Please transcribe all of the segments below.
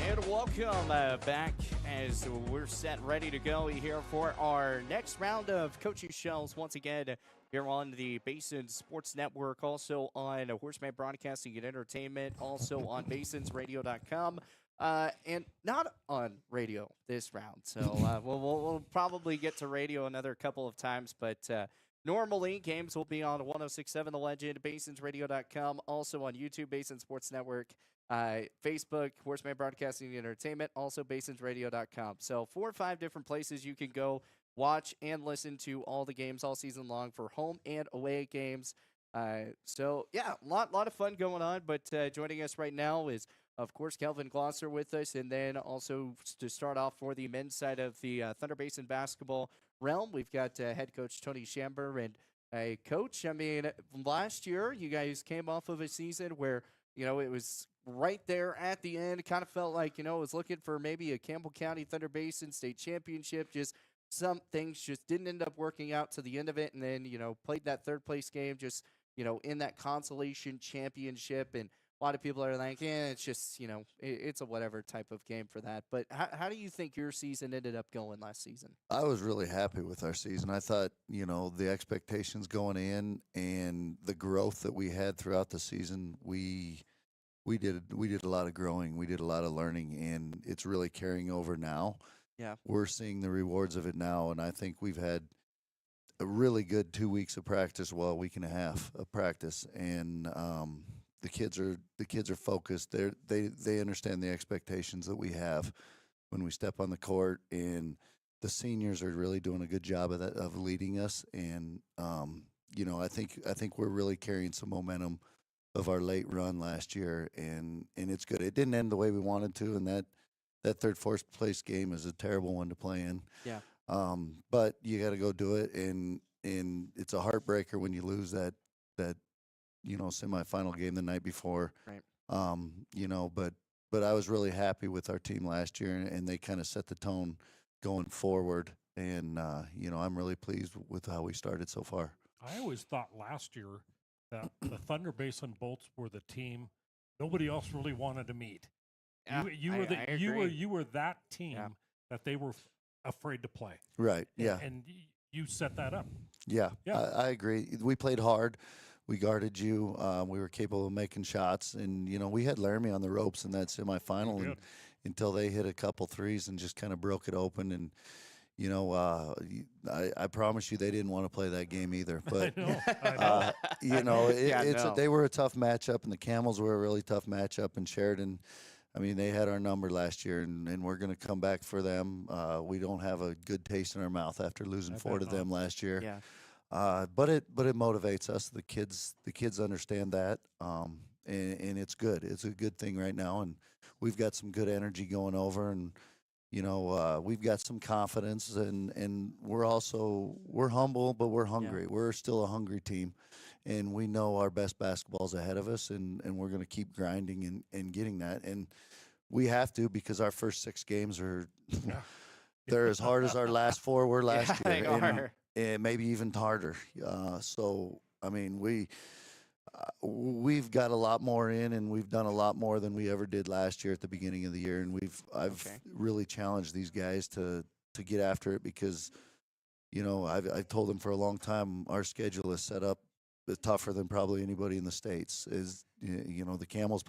And welcome back as we're set, ready to go here for our next round of coaching shells. Once again, here on the Basin Sports Network, also on Horseman Broadcasting and Entertainment, also on basinsradio.com, and not on radio this round. So we'll probably get to radio another couple of times, but normally games will be on 106.7 The Legend, basinsradio.com, also on YouTube, Basin Sports Network. Facebook, Horseman Broadcasting and Entertainment, also basinsradio.com. So 4 or 5 different places you can go watch and listen to all the games all season long for home and away games. So yeah, lot of fun going on. But joining us right now is, of course, Kelvin Glosser with us, and then also to start off for the men's side of the Thunder Basin basketball realm, we've got head coach Tony Shamber. And coach, I mean, last year you guys came off of a season where it was right there at the end. It kind of felt like, it was looking for maybe a Campbell County Thunder Basin state championship. Just some things just didn't end up working out to the end of it. And then, played that third place game just, in that consolation championship. And a lot of people are like, it's just, it's a whatever type of game for that. But how do you think your season ended up going last season? I was really happy with our season. I thought, the expectations going in and the growth that we had throughout the season, we did a lot of growing. We did a lot of learning, and it's really carrying over now. Yeah. We're seeing the rewards of it now, and I think we've had a really good 2 weeks of practice, well, a week and a half of practice, and the kids are focused. They understand the expectations that we have when we step on the court, and the seniors are really doing a good job of that, of leading us. And I think we're really carrying some momentum of our late run last year, and it's good. It didn't end the way we wanted to, and that third, fourth place game is a terrible one to play in. Yeah. But you got to go do it, and it's a heartbreaker when you lose that semifinal game the night before. Right. But I was really happy with our team last year, and they kind of set the tone going forward. And I'm really pleased with how we started so far. I always thought last year that the Thunder Basin Bolts were the team nobody else really wanted to meet. Yeah, You were that team that they were afraid to play. Right. Yeah. And you set that up. Yeah. I agree. We played hard. We guarded you. We were capable of making shots, and we had Laramie on the ropes in that semifinal, and until they hit a couple threes and just kind of broke it open. And I promise you, they didn't want to play that game either. But I know. They were a tough matchup, and the Camels were a really tough matchup. And Sheridan, I mean, they had our number last year, and we're going to come back for them. We don't have a good taste in our mouth after losing 4 to them last year. Yeah. But it motivates us. The kids understand that, and it's good. It's a good thing right now, and we've got some good energy going over, and we've got some confidence, and we're humble, but we're hungry. Yeah. We're still a hungry team, and we know our best basketball's ahead of us, and we're going to keep grinding and getting that, and we have to, because our first 6 games are they're as hard as our last 4 were last year. They are. And maybe even harder. So, I mean, we've got a lot more in, and we've done a lot more than we ever did last year at the beginning of the year. And I've really challenged these guys to get after it, because, I've told them for a long time, our schedule is set up tougher than probably anybody in the States. The Camels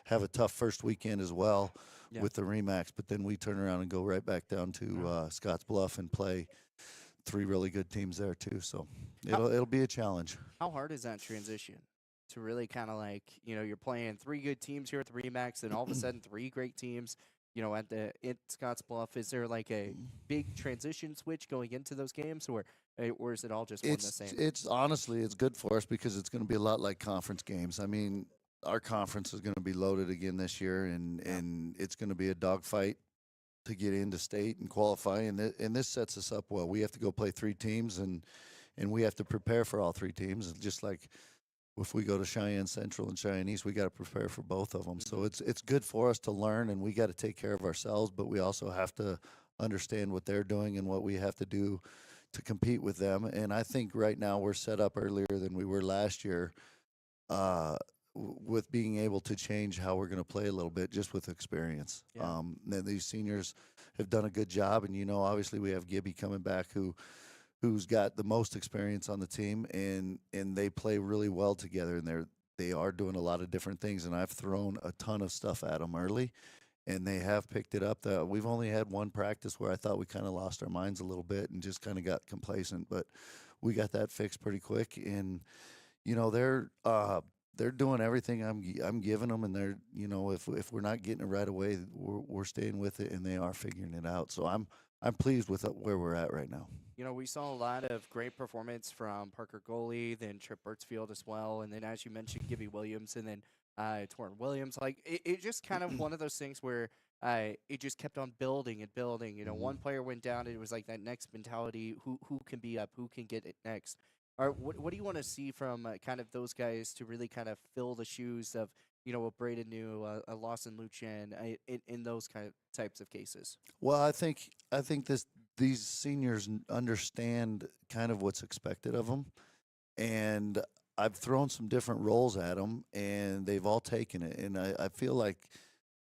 have a tough first weekend as well with the Remax, but then we turn around and go right back down to Scotts Bluff and play 3 really good teams there too, so it'll be a challenge. How hard is that transition to really kind of like, you're playing 3 good teams here at the Remax, and all of a sudden 3 great teams, at Scotts Bluff? Is there like a big transition switch going into those games, or is it all just one the same? It's honestly, it's good for us, because it's going to be a lot like conference games. I mean, our conference is going to be loaded again this year, and it's going to be a dogfight to get into state and qualify, and this sets us up well. We have to go play 3 teams, and we have to prepare for all 3 teams. Just like if we go to Cheyenne Central and Cheyenne East, we got to prepare for both of them. So it's good for us to learn, and we got to take care of ourselves, but we also have to understand what they're doing and what we have to do to compete with them. And I think right now we're set up earlier than we were last year with being able to change how we're going to play a little bit just with experience. Yeah. Then these seniors have done a good job, and obviously we have Gibby coming back who's got the most experience on the team, and they play really well together, and they are doing a lot of different things, and I've thrown a ton of stuff at them early, and they have picked it up. We've only had one practice where I thought we kind of lost our minds a little bit and just kind of got complacent, but we got that fixed pretty quick, and they're doing everything I'm giving them, and they're if we're not getting it right away, we're staying with it, and they are figuring it out. So I'm pleased with where we're at right now. We saw a lot of great performance from Parker Goalie, then Trip Birtsfield as well, and then as you mentioned, Gibby Williams, and then Torrin Williams. Like it just kind of one of those things where it just kept on building and building. One player went down, and it was like that next mentality: who can be up, who can get it next. Or what do you want to see from kind of those guys to really kind of fill the shoes of a Braden New, a Lawson Lucien in those kind of types of cases? Well, I think these seniors understand kind of what's expected of them, and I've thrown some different roles at them, and they've all taken it, and I feel like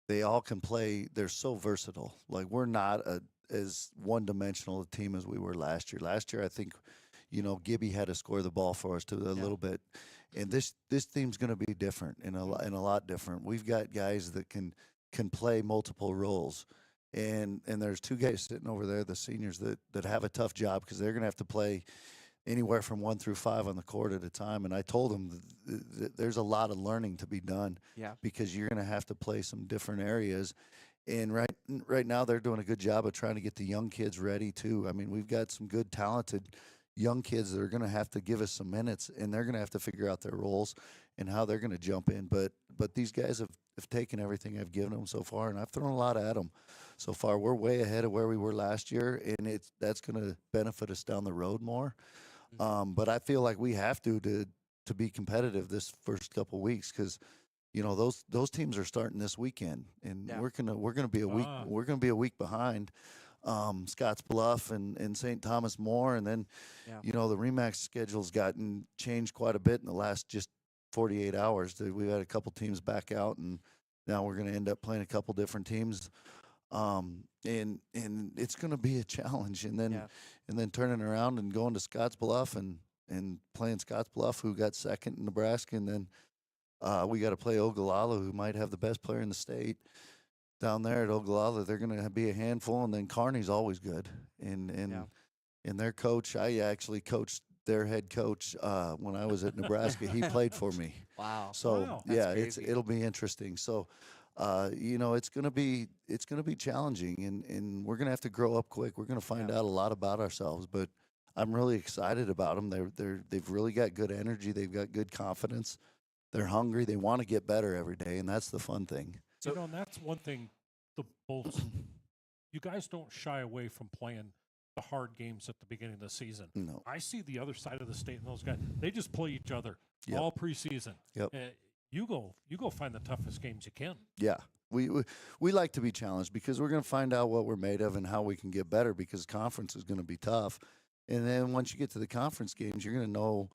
they all can play. They're so versatile. Like we're not as one-dimensional a team as we were last year. Last year, I think, Gibby had to score the ball for us a little bit, and this team's going to be different and a lot different. We've got guys that can play multiple roles. And there's two guys sitting over there, the seniors, that have a tough job because they're going to have to play anywhere from 1 through 5 on the court at a time. And I told them that there's a lot of learning to be done because you're going to have to play some different areas. And right now they're doing a good job of trying to get the young kids ready too. I mean, we've got some good, talented young kids that are going to have to give us some minutes, and they're going to have to figure out their roles and how they're going to jump in. But these guys have taken everything I've given them so far, and I've thrown a lot at them so far. We're way ahead of where we were last year, and that's going to benefit us down the road more. But I feel like we have to be competitive this first couple weeks because those teams are starting this weekend, and we're gonna be a week behind. Scotts Bluff and St. Thomas More, and then the Remax schedule's gotten changed quite a bit in the last just 48 hours. We've had a couple teams back out, and now we're going to end up playing a couple different teams, and it's going to be a challenge. And then turning around and going to Scotts Bluff and playing Scotts Bluff, who got second in Nebraska, and then we got to play Ogallala, who might have the best player in the state. Down there at Ogallala, they're going to be a handful, and then Kearney's always good. And their coach, I actually coached their head coach when I was at Nebraska. He played for me. Wow. So it'll be interesting. So it's going to be challenging, and we're going to have to grow up quick. We're going to find out a lot about ourselves, but I'm really excited about them. They've really got good energy. They've got good confidence. They're hungry. They want to get better every day, and that's the fun thing. So, and that's one thing, the Bolts, you guys don't shy away from playing the hard games at the beginning of the season. No. I see the other side of the state, and those guys, they just play each other all preseason. Yep. You go find the toughest games you can. Yeah. We like to be challenged because we're going to find out what we're made of and how we can get better, because conference is going to be tough. And then once you get to the conference games, you're going to know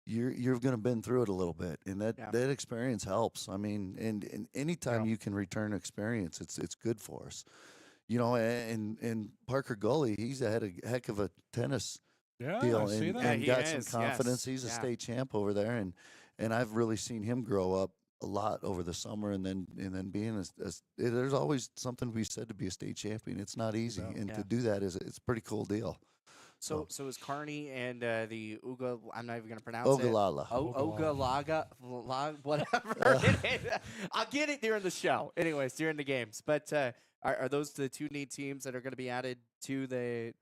you're going to been through it a little bit, and that experience helps. I mean, and anytime you can return experience, it's good for us. And Parker Gully, he's had a heck of a tennis deal, and got some confidence. He's a state champ over there, and I've really seen him grow up a lot over the summer, and then being there's always something to be said to be a state champion. It's not easy, and to do that it's a pretty cool deal. So is Kearney and the I'm not even going to pronounce Ogallala. it. Ogallala, whatever. I'll get it during the show. Anyways, during the games. But are those the two neat teams that are going to be added to the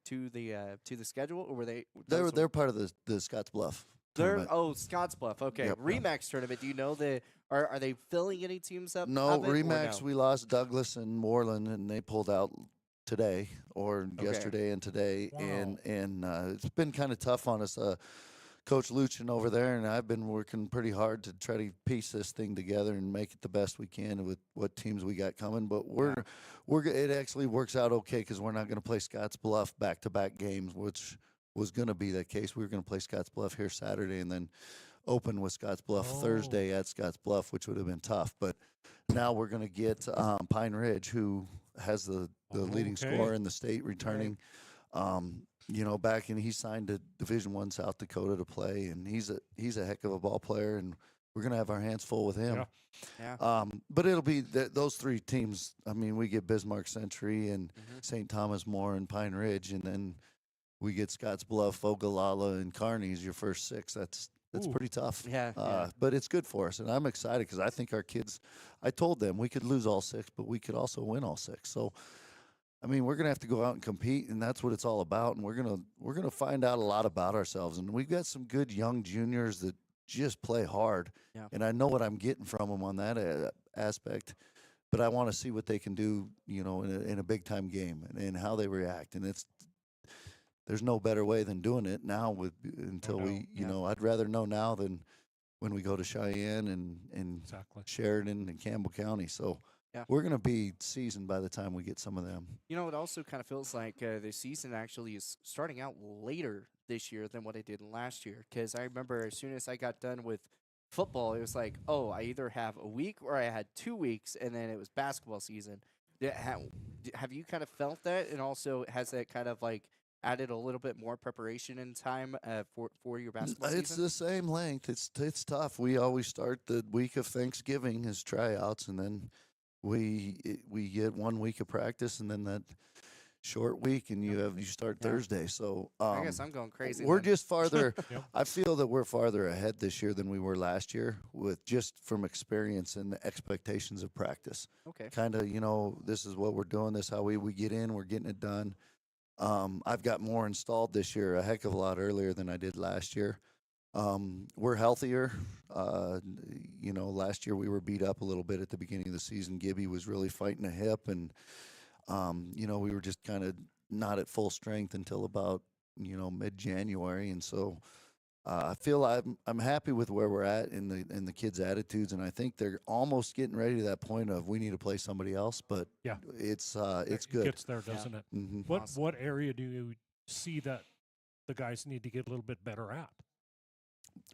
schedule, or were they? They're part of the Scotts Bluff. Scotts Bluff. Okay, Yep. Remax tournament. Do you know are they filling any teams up? No, Remax. We lost Douglas and Moreland, and they pulled out today or yesterday and today. Wow. And it's been kind of tough on us. Coach Lucien over there and I've been working pretty hard to try to piece this thing together and make it the best we can with what teams we got coming. But it actually works out okay because we're not going to play Scotts Bluff back-to-back games, which was going to be the case. We were going to play Scotts Bluff here Saturday, and then open with Scottsbluff Oh. Thursday at Scottsbluff, which would have been tough. But now we're going to get Pine Ridge, who has the leading Okay. scorer in the state, returning. Back in he signed to Division I South Dakota to play, and he's a heck of a ball player, and we're going to have our hands full with him. Yeah. But it'll be those three teams. I mean, we get Bismarck Century and St. Thomas More and Pine Ridge, and then we get Scottsbluff, Ogallala, and Kearney's your first six. That's Ooh. pretty tough. Yeah. But it's good for us, and I'm excited because I think our kids. I told them we could lose all six, but we could also win all six. So, I mean, we're gonna have to go out and compete, and that's what it's all about. And we're gonna find out a lot about ourselves. And we've got some good young juniors that just play hard, and I know what I'm getting from them on that aspect. But I want to see what they can do, in a big time game and how they react. And there's no better way than doing it now until I'd rather know now than when we go to Cheyenne and Exactly. Sheridan and Campbell County. So we're going to be seasoned by the time we get some of them. It also kind of feels like the season actually is starting out later this year than what it did last year. Because I remember as soon as I got done with football, it was like, oh, I either have a week or I had 2 weeks, and then it was basketball season. Have you kind of felt that? And also, has that kind of like added a little bit more preparation and time for your basketball It's season? the same length. It's tough. We always start the week of Thanksgiving as tryouts, and then we get 1 week of practice, and then that short week, and you start Thursday. So I guess I'm going crazy. we're then. just farther. Yep. I feel that we're farther ahead this year than we were last year, with just from experience and the expectations of practice. Okay. Kind of, this is what we're doing. This is how we get in. We're getting it done. I've got more installed this year, a heck of a lot earlier than I did last year. We're healthier. Last year we were beat up a little bit at the beginning of the season. Gibby was really fighting a hip, and we were just kind of not at full strength until about mid-January, and so I feel I'm happy with where we're at in the kids' attitudes, and I think they're almost getting ready to that point of we need to play somebody else. But it's It good. gets there, doesn't it? Mhm. What area do you see that the guys need to get a little bit better at?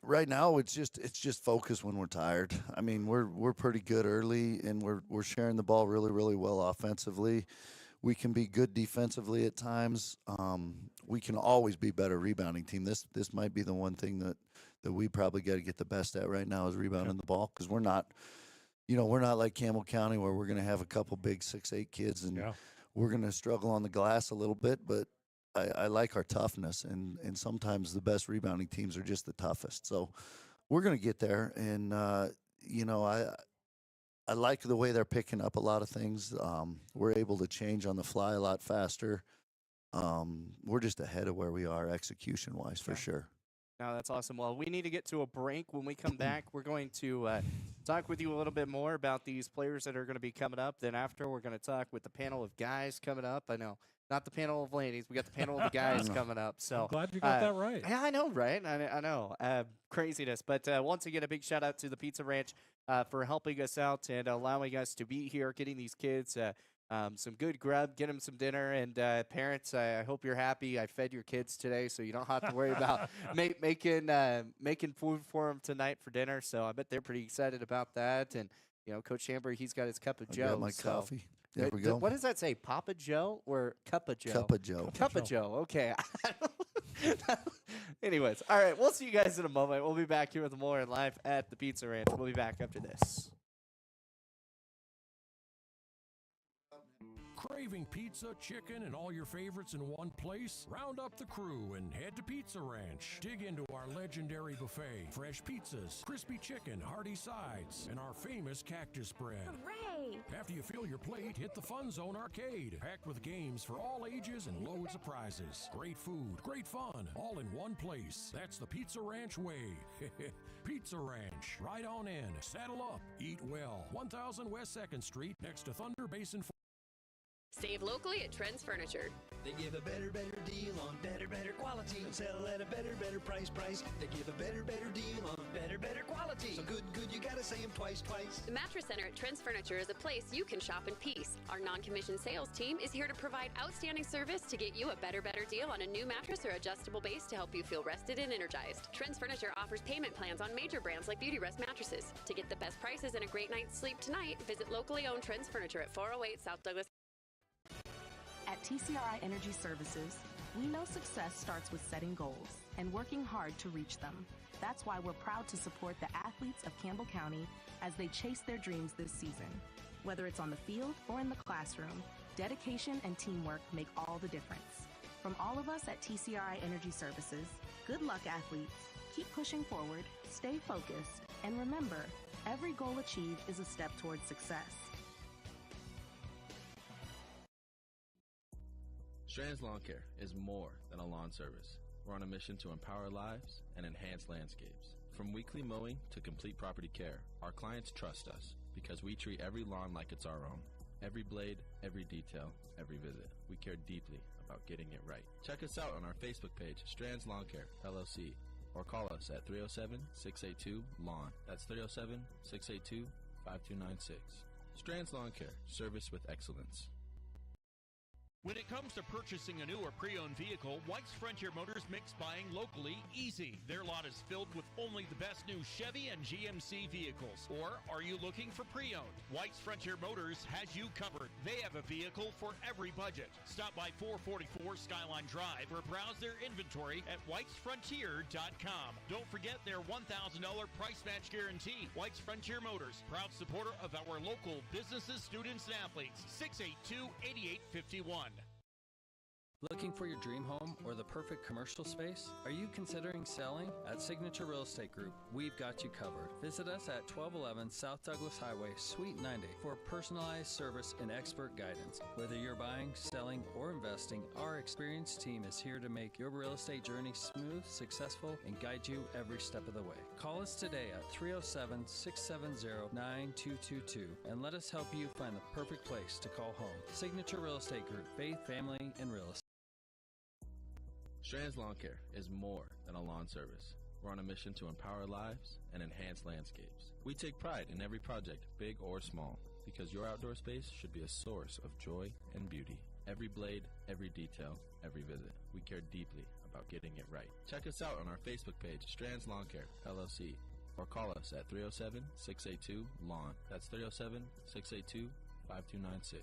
Right now, it's just focus when we're tired. I mean, we're pretty good early, and we're sharing the ball really, really well offensively. We can be good defensively at times. We can always be better rebounding team. This might be the one thing that we probably got to get the best at right now is rebounding the ball, because we're not like Campbell County where we're going to have a couple big 6'8" kids and we're going to struggle on the glass a little bit, but I like our toughness, and sometimes the best rebounding teams are just the toughest. So we're going to get there, and I like the way they're picking up a lot of things. We're able to change on the fly a lot faster. We're just ahead of where we are execution-wise for sure. No, that's awesome. Well, we need to get to a break. When we come back, we're going to talk with you a little bit more about these players that are going to be coming up. Then after, we're going to talk with the panel of guys coming up. I know, not the panel of ladies. We got the panel of the guys coming up. So I'm glad you got that right. Yeah, I know, right? I know. Craziness. But once again, a big shout out to the Pizza Ranch for helping us out and allowing us to be here, getting these kids some good grub, get them some dinner. And parents, I hope you're happy. I fed your kids today, so you don't have to worry about making food for them tonight for dinner. So I bet they're pretty excited about that. And Coach Amber, he's got his cup of Joe. I got my coffee. There we go. What does that say? Papa Joe or Cup of Joe? Cup of Joe. Cup of Joe. Okay. Anyways, all right. We'll see you guys in a moment. We'll be back here with more live at the Pizza Ranch. We'll be back after this. Craving pizza, chicken, and all your favorites in one place? Round up the crew and head to Pizza Ranch. Dig into our legendary buffet, fresh pizzas, crispy chicken, hearty sides, and our famous cactus bread. Hooray! After you fill your plate, hit the Fun Zone Arcade, packed with games for all ages and loads of prizes. Great food, great fun, all in one place. That's the Pizza Ranch way. Pizza Ranch. Ride on in, saddle up, eat well. 1000 West 2nd Street, next to Thunder Basin. Save locally at Trends Furniture. They give a better deal on better quality and sell at a better price. They give a better deal on Better quality. So good, you gotta say them twice. The Mattress Center at Trent's Furniture is a place you can shop in peace. Our non-commissioned sales team is here to provide outstanding service to get you a better deal on a new mattress or adjustable base to help you feel rested and energized. Trent's Furniture offers payment plans on major brands like Beauty Rest mattresses. To get the best prices and a great night's sleep tonight, visit locally owned Trent's Furniture at 408 South Douglas. At TCRI Energy Services, we know success starts with setting goals and working hard to reach them. That's why we're proud to support the athletes of Campbell County as they chase their dreams this season. Whether it's on the field or in the classroom, dedication and teamwork make all the difference. From all of us at TCRI Energy Services, good luck, athletes. Keep pushing forward, stay focused, and remember, every goal achieved is a step towards success. Strands Lawn Care is more than a lawn service. We're on a mission to empower lives and enhance landscapes. From weekly mowing to complete property care, our clients trust us because we treat every lawn like it's our own. Every blade, every detail, every visit. We care deeply about getting it right. Check us out on our Facebook page, Strands Lawn Care, LLC, or call us at 307-682-LAWN. That's 307-682-5296. Strands Lawn Care, service with excellence. When it comes to purchasing a new or pre-owned vehicle, White's Frontier Motors makes buying locally easy. Their lot is filled with only the best new Chevy and GMC vehicles. Or are you looking for pre-owned? White's Frontier Motors has you covered. They have a vehicle for every budget. Stop by 444 Skyline Drive or browse their inventory at whitesfrontier.com. Don't forget their $1,000 price match guarantee. White's Frontier Motors, proud supporter of our local businesses, students, and athletes. 682-8851. Looking for your dream home or the perfect commercial space? Are you considering selling? At Signature Real Estate Group, we've got you covered. Visit us at 1211 South Douglas Highway, Suite 90 for personalized service and expert guidance. Whether you're buying, selling, or investing, our experienced team is here to make your real estate journey smooth, successful, and guide you every step of the way. Call us today at 307-670-9222 and let us help you find the perfect place to call home. Signature Real Estate Group, faith, family, and real estate. Strands Lawn Care is more than a lawn service. We're on a mission to empower lives and enhance landscapes. We take pride in every project, big or small, because your outdoor space should be a source of joy and beauty. Every blade, every detail, every visit. We care deeply about getting it right. Check us out on our Facebook page, Strands Lawn Care, LLC, or call us at 307-682-LAWN. That's 307-682-5296.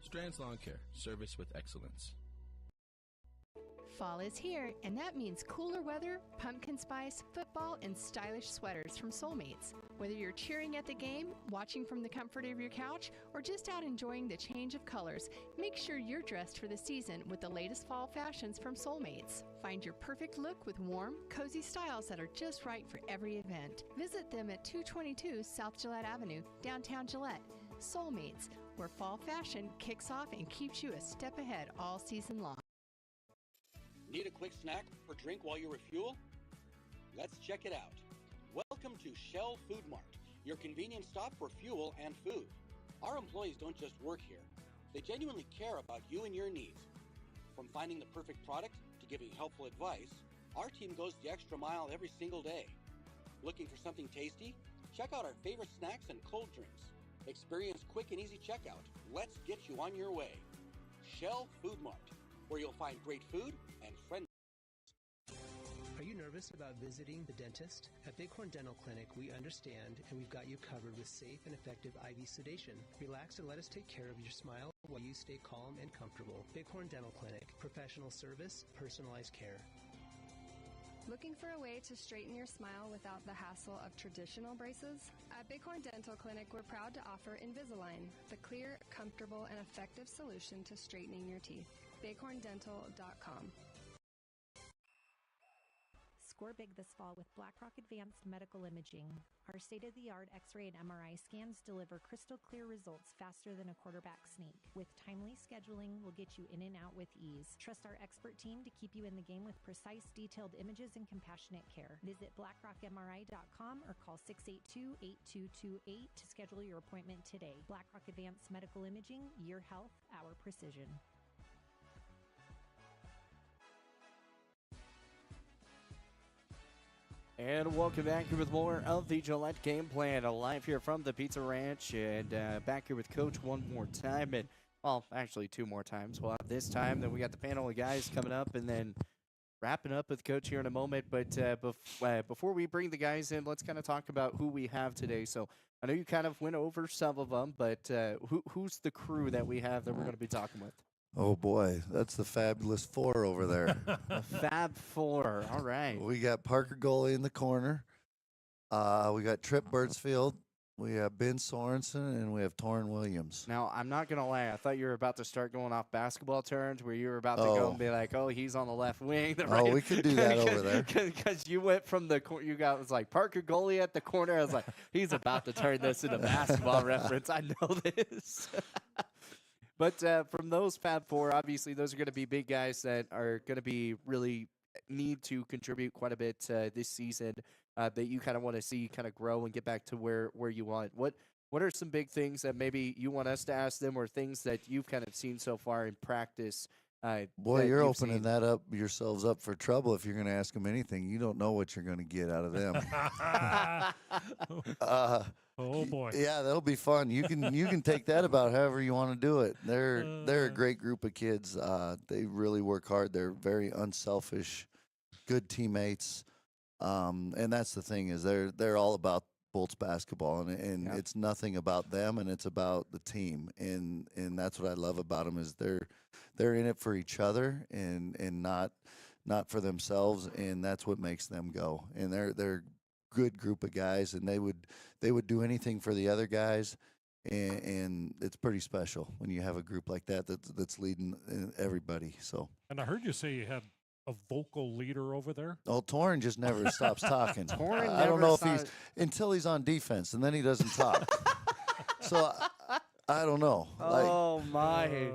Strands Lawn Care, service with excellence. Fall is here, and that means cooler weather, pumpkin spice, football, and stylish sweaters from Soulmates. Whether you're cheering at the game, watching from the comfort of your couch, or just out enjoying the change of colors, make sure you're dressed for the season with the latest fall fashions from Soulmates. Find your perfect look with warm, cozy styles that are just right for every event. Visit them at 222 South Gillette Avenue, downtown Gillette. Soulmates, where fall fashion kicks off and keeps you a step ahead all season long. Need a quick snack or drink while you refuel? Let's check it out. Welcome to Shell Food Mart, your convenient stop for fuel and food. Our employees don't just work here. They genuinely care about you and your needs. From finding the perfect product to giving helpful advice, our team goes the extra mile every single day. Looking for something tasty? Check out our favorite snacks and cold drinks. Experience quick and easy checkout. Let's get you on your way. Shell Food Mart, where you'll find great food and friendly. Are you nervous about visiting the dentist? At Bighorn Dental Clinic, we understand and we've got you covered with safe and effective IV sedation. Relax and let us take care of your smile while you stay calm and comfortable. Bighorn Dental Clinic, professional service, personalized care. Looking for a way to straighten your smile without the hassle of traditional braces? At Bighorn Dental Clinic, we're proud to offer Invisalign, the clear, comfortable, and effective solution to straightening your teeth. bighorndental.com. Score big this fall with BlackRock Advanced Medical Imaging. Our state-of-the-art X-ray and MRI scans deliver crystal clear results faster than a quarterback sneak. With timely scheduling, we'll get you in and out with ease. Trust our expert team to keep you in the game with precise, detailed images and compassionate care. Visit blackrockmri.com or call 682-8228 to schedule your appointment today. BlackRock Advanced Medical Imaging, your health, our precision. And welcome back here with more of the Gillette Game Plan, live here from the Pizza Ranch, and back here with Coach one more time, and well, actually two more times. Well, this time, then we got the panel of guys coming up, and then wrapping up with Coach here in a moment. But before we bring the guys in, let's kind of talk about who we have today. So I know you kind of went over some of them, but who's the crew that we have that we're going to be talking with? Oh, boy, that's the fabulous four over there. The Fab Four. All right. We got Parker Goalie in the corner. We got Trip Birdsfield. We have Ben Sorensen, and we have Torrin Williams. Now, I'm not going to lie. I thought you were about to start going off basketball terms where you were about to go and be like, oh, he's on the left wing. The right. We could do that over there. Because you went from the corner. It was like Parker Goalie at the corner. I was like, he's about to turn this into basketball reference. I know this. But from those Fab Four, obviously, those are going to be big guys that are going to be really need to contribute quite a bit this season that you kind of want to see kind of grow and get back to where you want. What are some big things that maybe you want us to ask them, or things that you've kind of seen so far in practice? Boy, you're opening that up yourselves up for trouble if you're going to ask them anything. You don't know what you're going to get out of them. Oh boy! Yeah, that'll be fun. You can take that about however you want to do it. They're a great group of kids. They really work hard. They're very unselfish, good teammates. And that's the thing, is they're all about Bolts basketball, and it's nothing about them, and it's about the team. And that's what I love about them, is they're in it for each other and not for themselves, and that's what makes them go. And they're good group of guys, and they would do anything for the other guys, and it's pretty special when you have a group like that's leading everybody. So. And I heard you say you had a vocal leader over there. Oh, Torrin just never stops talking. Torrin I don't know if he's until he's on defense, and then he doesn't talk. So I don't know. Oh my.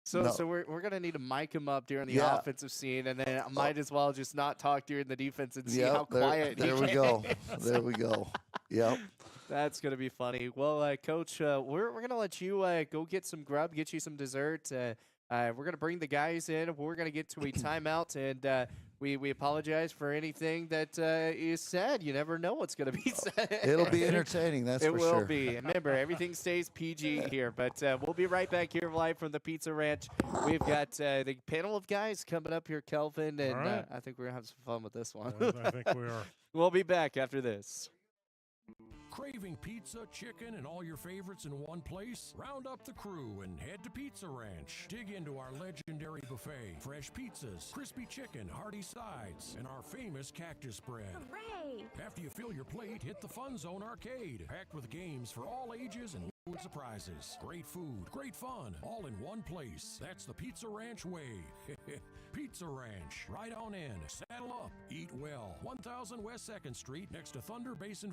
So No. so we're gonna need to mic him up during the offensive scene, and then I might as well just not talk during the defense and see how quiet. There we go. There we go. Yep. That's gonna be funny. Well, Coach, we're gonna let you go get some grub, get you some dessert. We're gonna bring the guys in. We're gonna get to a timeout, and we apologize for anything that is said. You never know what's gonna be said. It'll be entertaining. That's for sure. It will be. Remember, everything stays PG here. But we'll be right back here live from the Pizza Ranch. We've got the panel of guys coming up here, Kelvin, and right. I think we're gonna have some fun with this one. I think we are. We'll be back after this. Craving pizza, chicken, and all your favorites in one place? Round up the crew and head to Pizza Ranch. Dig into our legendary buffet, fresh pizzas, crispy chicken, hearty sides, and our famous cactus spread. Hooray! After you fill your plate, hit the Fun Zone Arcade, packed with games for all ages and loads of prizes. Great food, great fun, all in one place. That's the Pizza Ranch way. Pizza Ranch, right on in. Saddle up, eat well. 1000 West 2nd Street, next to Thunder Basin.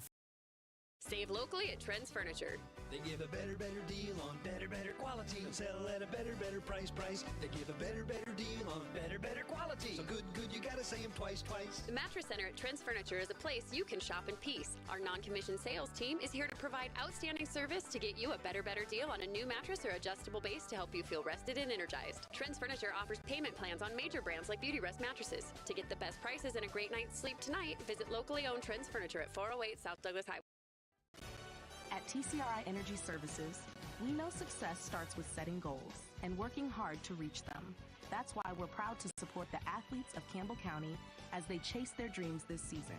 Save locally at Trends Furniture. They give a better deal on better quality. And sell at a better price. They give a better deal on better quality. So good, you gotta say them twice. The Mattress Center at Trends Furniture is a place you can shop in peace. Our non-commissioned sales team is here to provide outstanding service to get you a better deal on a new mattress or adjustable base to help you feel rested and energized. Trends Furniture offers payment plans on major brands like Beauty Rest mattresses. To get the best prices and a great night's sleep tonight, visit locally owned Trends Furniture at 408 South Douglas Highway. At TCRI Energy Services, we know success starts with setting goals and working hard to reach them. That's why we're proud to support the athletes of Campbell County as they chase their dreams this season.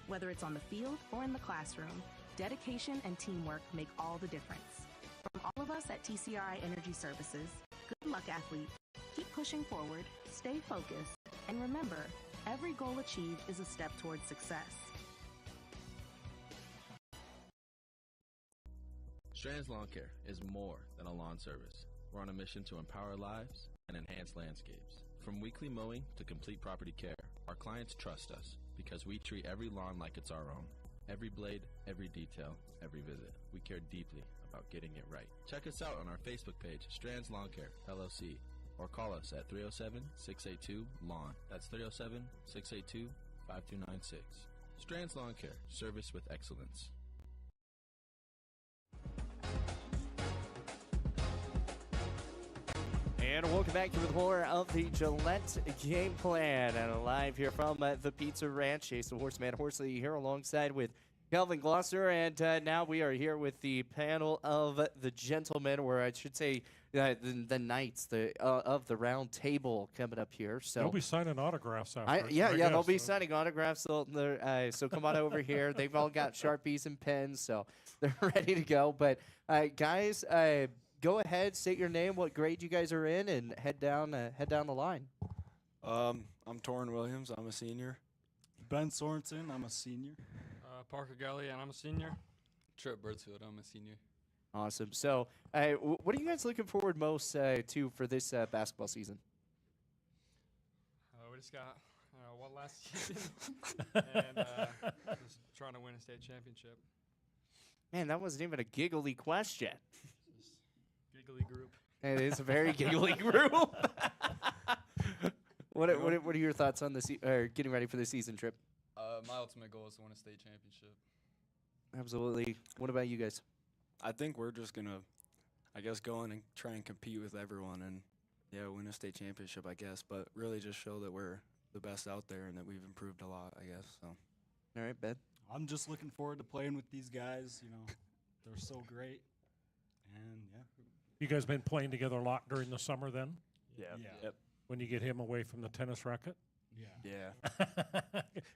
Whether it's on the field or in the classroom, dedication and teamwork make all the difference. From all of us at TCRI Energy Services, good luck, athlete. Keep pushing forward, stay focused, and remember, every goal achieved is a step towards success. Strands Lawn Care is more than a lawn service. We're on a mission to empower lives and enhance landscapes. From weekly mowing to complete property care, our clients trust us because we treat every lawn like it's our own. Every blade, every detail, every visit. We care deeply about getting it right. Check us out on our Facebook page, Strands Lawn Care, LLC, or call us at 307-682-LAWN. That's 307-682-5296. Strands Lawn Care, service with excellence. And welcome back to more of the Gillette Game Plan. And live here from the Pizza Ranch. Jason Horseman Horsley here alongside with Calvin Glosser. And now we are here with the panel of the gentlemen, or I should say the knights of the round table coming up here. So they'll be signing autographs after. I guess, they'll be so. signing autographs. So come on over here. They've all got Sharpies and pens, so they're ready to go. But guys, go ahead, state your name, what grade you guys are in, and head down the line. I'm Torrin Williams. I'm a senior. Ben Sorensen. I'm a senior. Parker Gully, and I'm a senior. Trip Birdsfield. I'm a senior. Awesome. So, what are you guys looking forward most to for this basketball season? We just got one last season, and just trying to win a state championship. Man, that wasn't even a giggly question. Just giggly group. It is a very giggly group. What are your thoughts on getting ready for the season, Trip? My ultimate goal is to win a state championship. Absolutely. What about you guys? I think we're just gonna, go in and try and compete with everyone and win a state championship, I guess. But really just show that we're the best out there and that we've improved a lot, I guess. So. All right, Ben. I'm just looking forward to playing with these guys. You know, they're so great, and You guys been playing together a lot during the summer then? Yeah. Yep. When you get him away from the tennis racket? Yeah.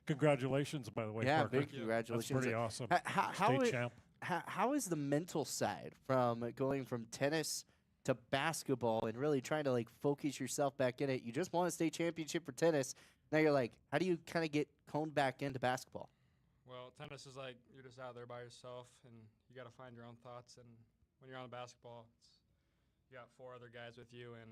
Congratulations, by the way, Yeah, Parker. big congratulations. That's pretty awesome. State champ. How is the mental side from going from tennis to basketball and really trying to focus yourself back in it? You just won a state championship for tennis. Now you're like, how do you kind of get honed back into basketball? Well, tennis is like you're just out there by yourself, and you got to find your own thoughts. And when you're on basketball, you got 4 other guys with you, and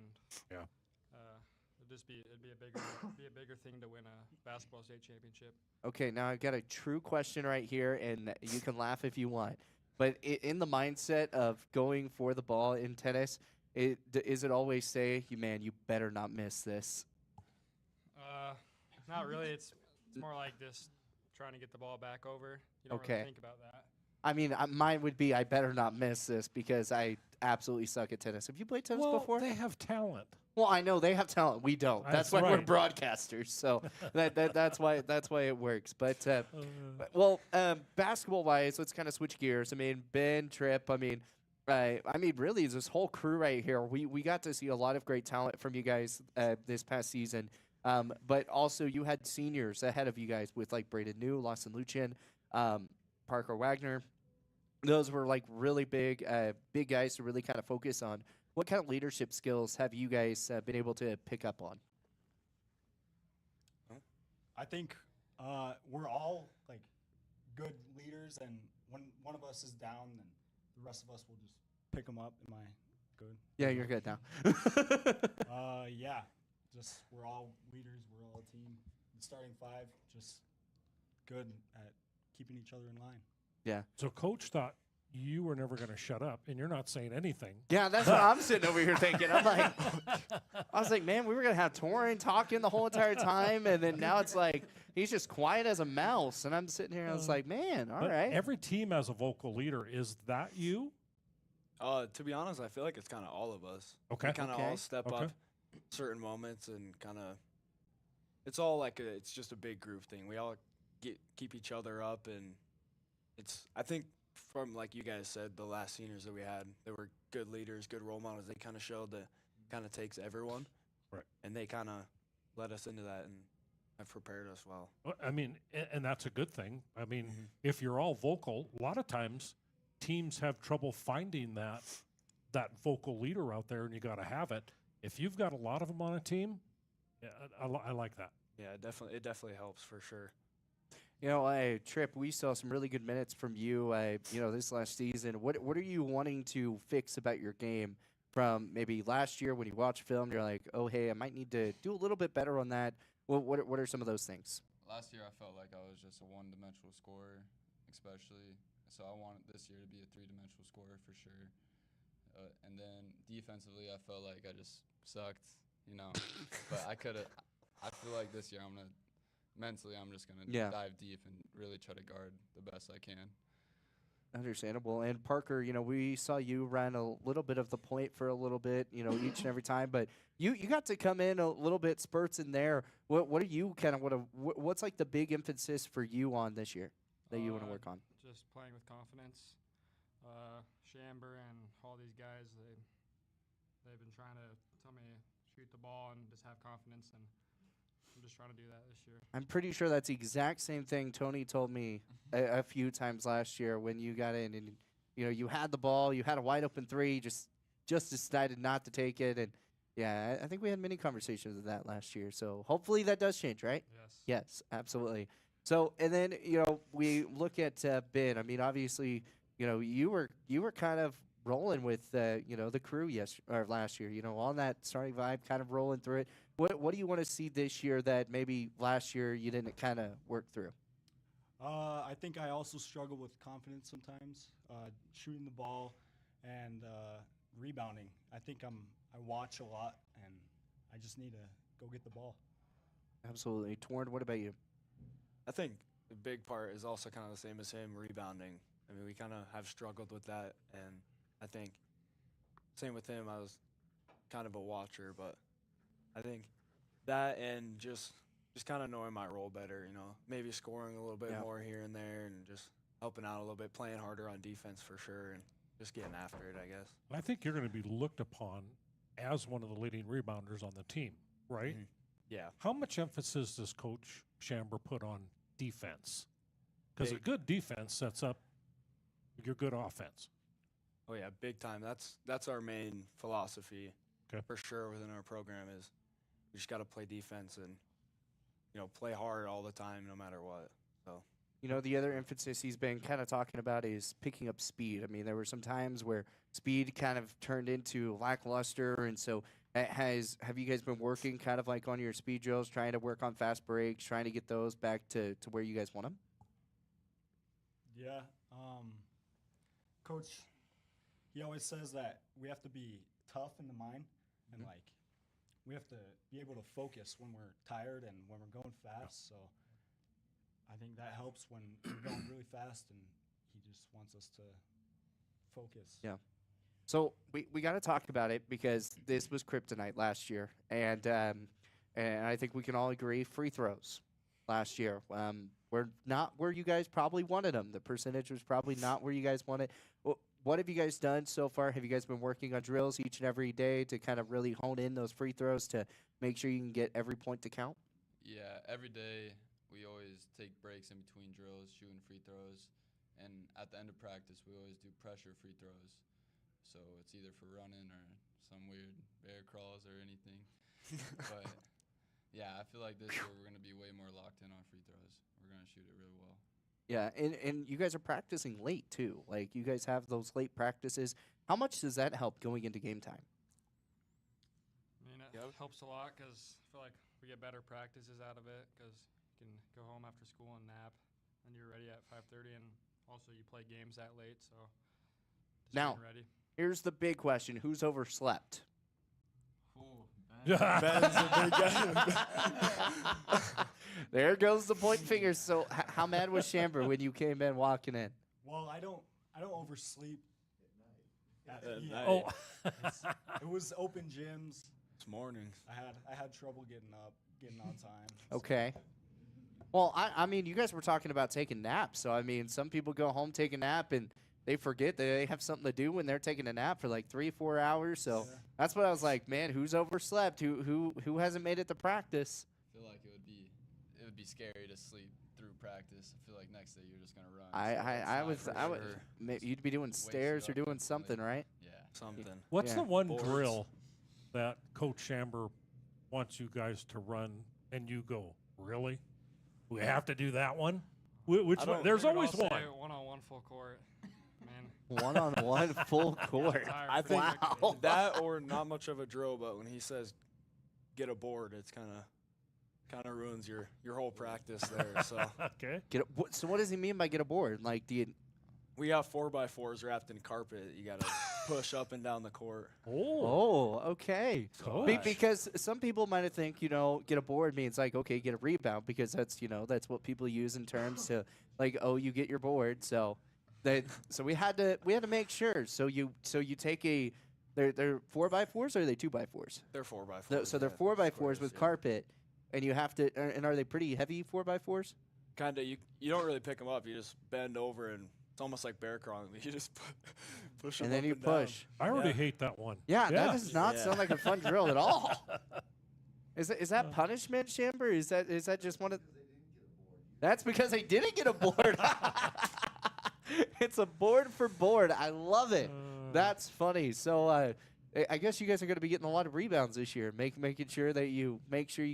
it'd be a bigger thing to win a basketball state championship. Okay, now I've got a true question right here, and you can laugh if you want. But in the mindset of going for the ball in tennis, is it always say, you better not miss this? Not really. It's more like just trying to get the ball back over. You don't Okay. really think about that. I mean, mine would be I better not miss this because I absolutely suck at tennis. Have you played tennis before? They have talent. Well, I know they have talent. We don't. That's why we're broadcasters. So that's why it works. But basketball wise, let's kind of switch gears. I mean, Ben, Tripp. Really, this whole crew right here. We got to see a lot of great talent from you guys this past season. But also you had seniors ahead of you guys with Braden New, Lawson Luchin, Parker Wagner. Those were really big guys to really kind of focus on. What kind of leadership skills have you guys been able to pick up on? I think we're all good leaders, and when one of us is down, then the rest of us will just pick them up. Am I good? Yeah, you're good now. Yeah, just we're all leaders. We're all a team. The starting 5, just good at keeping each other in line. Yeah. So Coach thought you were never going to shut up, and you're not saying anything. Yeah, that's what I'm sitting over here thinking. I was like, man, we were going to have Torrin talking the whole entire time, and then now it's like he's just quiet as a mouse, and I'm sitting here and I was like, man, all right. Every team has a vocal leader. Is that you? To be honest, I feel like it's kind of all of us. Okay. We kind of all step up certain moments and kind of – it's all it's just a big group thing. We all keep each other up, and it's – I think – from you guys said, the last seniors that we had, they were good leaders, good role models. They kind of showed that kind of takes everyone. Right. And they kind of led us into that and have prepared us well. I mean, and that's a good thing. I mean, if you're all vocal, a lot of times teams have trouble finding that vocal leader out there, and you got to have it. If you've got a lot of them on a team, I like that. Yeah, it definitely helps for sure. Tripp, we saw some really good minutes from you, this last season. What are you wanting to fix about your game from maybe last year when you watched film? You're like, oh, hey, I might need to do a little bit better on that. What are some of those things? Last year, I felt like I was just a one-dimensional scorer, especially. So I wanted this year to be a 3-dimensional scorer for sure. And then defensively, I felt like I just sucked, But I feel like this year mentally, I'm just going to dive deep and really try to guard the best I can. Understandable. And Parker, we saw you run a little bit of the point for a little bit, each and every time, but you got to come in a little bit spurts in there. What are you kind of what's like the big emphasis for you on this year that you want to work on? Just playing with confidence. Chamber and all these guys, they've been trying to tell me shoot the ball and just have confidence, and I'm just trying to do that this year. I'm pretty sure that's the exact same thing Tony told me a few times last year when you got in and you had the ball, you had a wide open three, just decided not to take it, and yeah, I think we had many conversations of that last year. So hopefully that does change, right? Yes. Yes, absolutely. So and then we look at Ben. I mean, obviously, you were kind of rolling with the crew last year. On that starting vibe, kind of rolling through it. What do you want to see this year that maybe last year you didn't kind of work through? I think I also struggle with confidence sometimes, shooting the ball and rebounding. I think I watch a lot, and I just need to go get the ball. Absolutely. Torn, what about you? I think the big part is also kind of the same as him, rebounding. I mean, we kind of have struggled with that, and I think same with him. I was kind of a watcher, but I think that and just kind of knowing my role better, maybe scoring a little bit more here and there and just helping out a little bit, playing harder on defense for sure, and just getting after it, I guess. I think you're going to be looked upon as one of the leading rebounders on the team, right? Mm-hmm. Yeah. How much emphasis does Coach Chamber put on defense? Because a good defense sets up your good offense. Oh, yeah, big time. That's our main philosophy Okay. for sure within our program is we just got to play defense and, play hard all the time no matter what. So. The other emphasis he's been kind of talking about is picking up speed. I mean, there were some times where speed kind of turned into lackluster, and so have you guys been working kind of like on your speed drills, trying to work on fast breaks, trying to get those back to where you guys want them? Yeah. Coach, he always says that we have to be tough in the mind, and we have to be able to focus when we're tired and when we're going fast. So I think that helps when we're going really fast, and he just wants us to focus. Yeah. So we got to talk about it because this was kryptonite last year, and I think we can all agree free throws last year were not where you guys probably wanted them. The percentage was probably not where you guys wanted. What have you guys done so far? Have you guys been working on drills each and every day to kind of really hone in those free throws to make sure you can get every point to count? Yeah, every day we always take breaks in between drills, shooting free throws, and at the end of practice we always do pressure free throws. So it's either for running or some weird bear crawls or anything. But yeah, I feel like this year we're going to be way more locked in on free throws. We're going to shoot it really well. Yeah, and you guys are practicing late too. Like you guys have those late practices. How much does that help going into game time? I mean, it helps a lot because I feel like we get better practices out of it because you can go home after school and nap, and you're ready at 5:30, and also you play games that late, so just Now, getting ready. Here's the big question: who's overslept? Ben. Ben's a big guy. There goes the point fingers. So, how mad was Chamber when you came in walking in? Well, I don't oversleep. At night. Oh, it was open gyms. It's mornings. I had trouble getting on time. Okay. Well, I mean, you guys were talking about taking naps. So, I mean, some people go home, take a nap, and they forget that they have something to do when they're taking a nap for like 3-4 hours. So that's what I was like, man, who's overslept? Who hasn't made it to practice? I feel like it would be scary to sleep through practice. I feel like next day you're just gonna run. I would. You'd be doing stairs or doing something, right? Yeah, something. What's the one Boards. drill that Coach Chamber wants you guys to run and you go, really? We have to do that one? Which one? There's always one. One-on-one full court. Man. One-on-one full court. I think Wow. that or not much of a drill, but when he says get a board, it's kind of ruins your whole practice there. So Okay. So what does he mean by get aboard? Like, do you? we got 4x4s wrapped in carpet. You got to push up and down the court. Oh, okay. Gosh. Because some people might think, get a board means like, okay, get a rebound because that's what people use in terms to like, oh, you get your board. So So we had to make sure. So you take a they're 4x4s or are they 2x4s? They're 4x4s. So they're yeah. 4x4s with carpet, and you have to. And are they pretty heavy 4x4s? Kind of. You don't really pick them up. You just bend over, and it's almost like bear crawling. You just push them And then up you and down. push. I already hate that one. Yeah, that does not sound like a fun drill at all. Is that punishment, Shamber? Is that just one of? That's because they didn't get a board. It's a board for board. I love it. That's funny. So I guess you guys are going to be getting a lot of rebounds this year. Making sure that you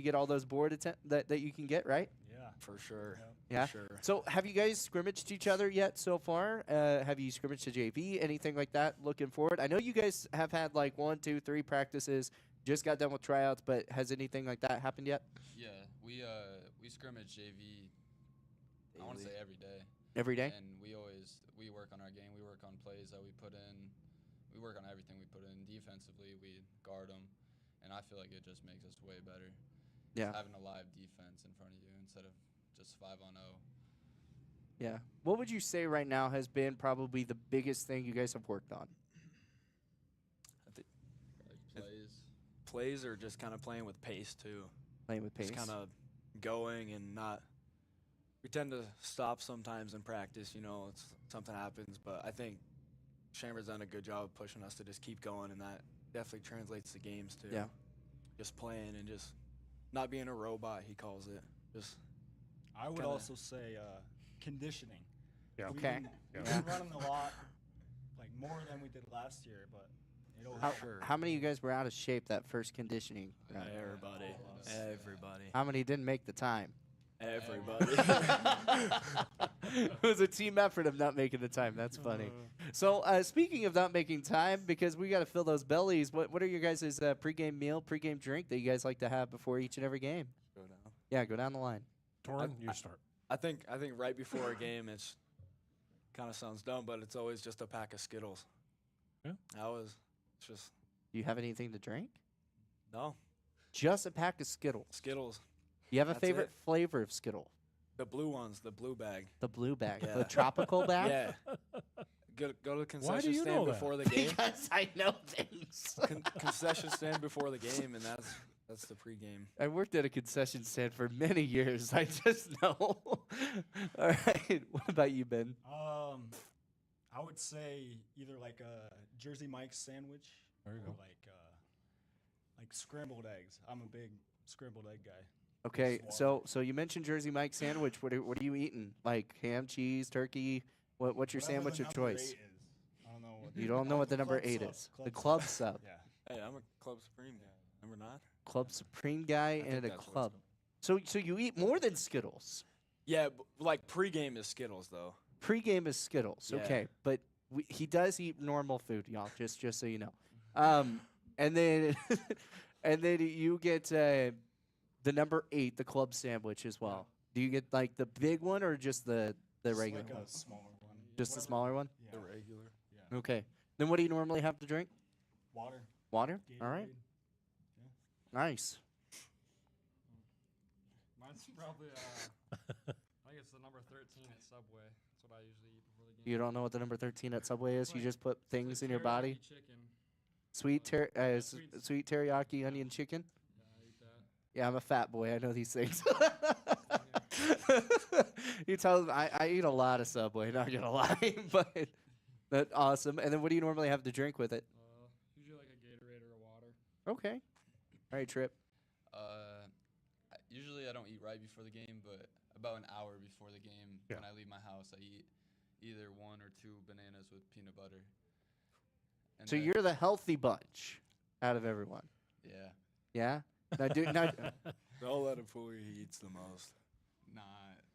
get all those board that you can get, right? Yeah, for sure. Yeah. For sure. So have you guys scrimmaged each other yet so far? Have you scrimmaged to JV? Anything like that? Looking forward. I know you guys have had like 1, 2, 3 practices. Just got done with tryouts, but has anything like that happened yet? Yeah, we scrimmage JV. I want to say every day. Every day? And we work on our game. We work on plays that we put in. We work on everything we put in. Defensively, we guard them, and I feel like it just makes us way better. Yeah. Having a live defense in front of you instead of just 5-on-0. Yeah. What would you say right now has been probably the biggest thing you guys have worked on? I think plays. Plays are just kind of playing with pace too. Playing with pace. Just kind of going and not. We tend to stop sometimes in practice. Something happens, but I think Chamber's done a good job of pushing us to just keep going, and that definitely translates to games too. Yeah. Just playing and just not being a robot. He calls it. Just. I would also say conditioning. Yeah. We've Okay. Been, we've been running a lot, like more than we did last year, but How many of you guys were out of shape that first conditioning round? Everybody. How many didn't make the time? Everybody. It was a team effort of not making the time. That's funny. So speaking of not making time, because we got to fill those bellies, what are your guys' pregame meal, pregame drink that you guys like to have before each and every game? Go down. Yeah, go down the line. Torrin, you start. I think right before a game, it's kind of sounds dumb, but it's always just a pack of Skittles. Yeah. It's just. Do you have anything to drink? No. Just a pack of Skittles. Skittles. You have a That's favorite it. flavor of Skittle? The blue ones, the blue bag. The blue bag. Yeah. The tropical bag? Yeah. Go to the concession Why do you stand know that? before the game. Because I know things. Concession stand before the game, and that's the pregame. I worked at a concession stand for many years. I just know. All right. What about you, Ben? I would say either like a Jersey Mike's sandwich. There you or go. like scrambled eggs. I'm a big scrambled egg guy. Okay, so you mentioned Jersey Mike sandwich. What are you eating? Like ham, cheese, turkey? What's your Whatever sandwich the of number choice? 8 is. I don't know what You don't know what the number Club 8 sub, is. club The sub. club sub. Yeah. Hey, I'm a Club Supreme guy. Number 9. Club Supreme guy think and a that's what it's club. So you eat more than Skittles. Yeah, like pregame is Skittles though. Pre-game is Skittles. Yeah. Okay, but he does eat normal food, y'all. Just so you know. And then and then you get the number 8, the club sandwich as well. Do you get like the big one or just the It's regular like one? a smaller one. Just the smaller one? Yeah. The regular. Yeah. Okay. Then what do you normally have to drink? Water. Water? All right. Gatorade. Nice. Mine's probably, I think it's the number 13 at Subway. That's what I usually eat before the game. You don't know what the number 13 at Subway is? You Like, just put things in your body? Teriyaki chicken. Sweet teriyaki onion chicken? Yeah, I eat that. Yeah, I'm a fat boy. I know these things. You tell them I eat a lot of Subway, not gonna lie, but that's awesome. And then what do you normally have to drink with it? Usually like a Gatorade or a water. Okay. All right, Trip. Usually I don't eat right before the game, but about an hour before the game, when I leave my house, I eat either 1 or 2 bananas with peanut butter. And So then- you're the healthy bunch out of everyone. Yeah. Yeah? Now, Don't let him fool you. He eats the most. Nah.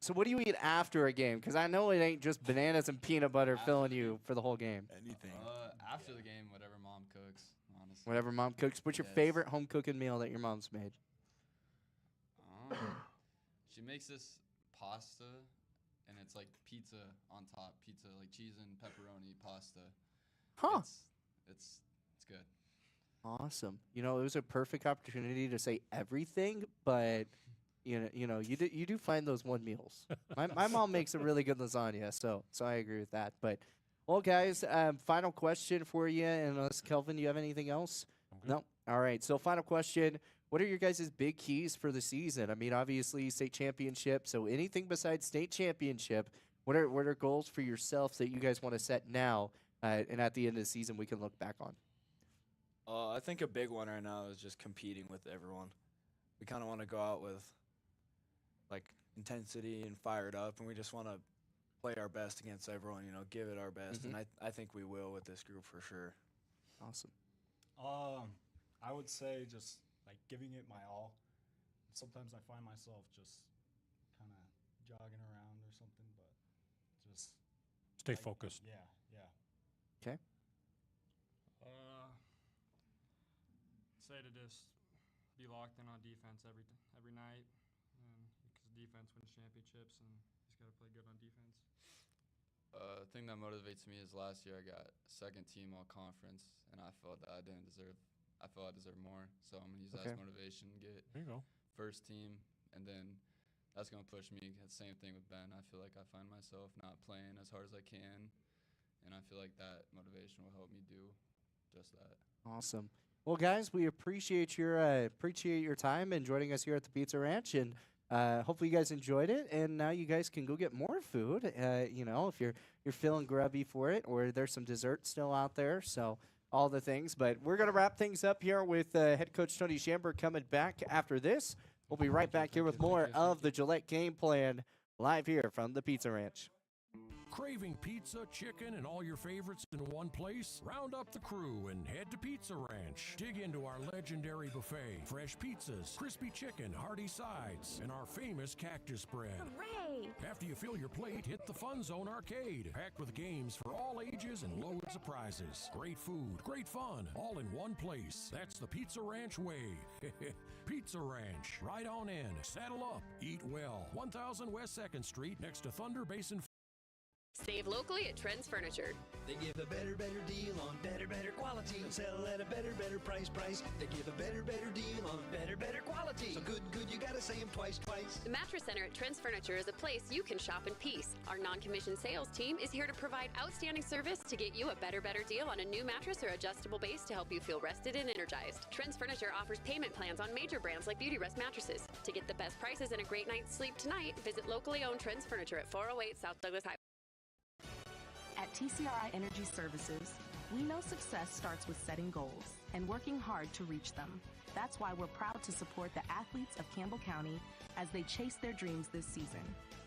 so what do you eat after a game? Because I know it ain't just bananas and peanut butter filling you for the whole game. Anything. After the game, whatever mom cooks, honestly. Whatever mom cooks. What's your Yes. favorite home cooking meal that your mom's made? She makes this pasta, and it's like pizza on top. Pizza, like cheese and pepperoni pasta. Huh. It's good. Awesome. You know, it was a perfect opportunity to say everything, but you do find those one meals. My mom makes a really good lasagna, so I agree with that. But well, guys, final question for you, unless Kelvin, you have anything else? No. All right. So final question: what are your guys' big keys for the season? I mean, obviously state championship. So anything besides state championship, what are goals for yourself that you guys want to set now, and at the end of the season we can look back on? I think a big one right now is just competing with everyone. We kind of want to go out with like intensity and fired up, and we just want to play our best against everyone. Give it our best, and I think we will with this group for sure. Awesome. I would say just like giving it my all. Sometimes I find myself just kind of jogging around or something, but just stay focused. Yeah. Okay. Say to just be locked in on defense every night, and because defense wins championships, and just got to play good on defense. Thing that motivates me is last year I got second team all conference, and I felt that I felt I deserved more. So I'm gonna use that as motivation, get there you go. First team, and then that's gonna push me. Same thing with Ben. I feel like I find myself not playing as hard as I can, and I feel like that motivation will help me do just that. Awesome. Well, guys, we appreciate your time and joining us here at the Pizza Ranch, and hopefully you guys enjoyed it. And now you guys can go get more food. If you're feeling grubby for it, or there's some dessert still out there. So all the things. But we're gonna wrap things up here with head coach Tony Schamberg coming back after this. We'll be right back here with more of the Gillette Game Plan live here from the Pizza Ranch. Craving pizza, chicken, and all your favorites in one place? Round up the crew and head to Pizza Ranch. Dig into our legendary buffet. Fresh pizzas, crispy chicken, hearty sides, and our famous cactus spread. Hooray! After you fill your plate, hit the Fun Zone Arcade. Packed with games for all ages and loads of prizes. Great food, great fun, all in one place. That's the Pizza Ranch way. Pizza Ranch. Right on in. Saddle up. Eat well. 1000 West 2nd Street next to Thunder Basin. Save locally at Trends Furniture. They give a better deal on better quality and sell at a better price. They give a better deal on better quality. So good, you gotta say them twice. The Mattress Center at Trends Furniture is a place you can shop in peace. Our non-commissioned sales team is here to provide outstanding service to get you a better deal on a new mattress or adjustable base to help you feel rested and energized. Trends Furniture offers payment plans on major brands like Beauty Rest mattresses. To get the best prices and a great night's sleep tonight, visit locally owned Trends Furniture at 408 South Douglas Highway. At TCRI Energy Services, we know success starts with setting goals and working hard to reach them. That's why we're proud to support the athletes of Campbell County as they chase their dreams this season.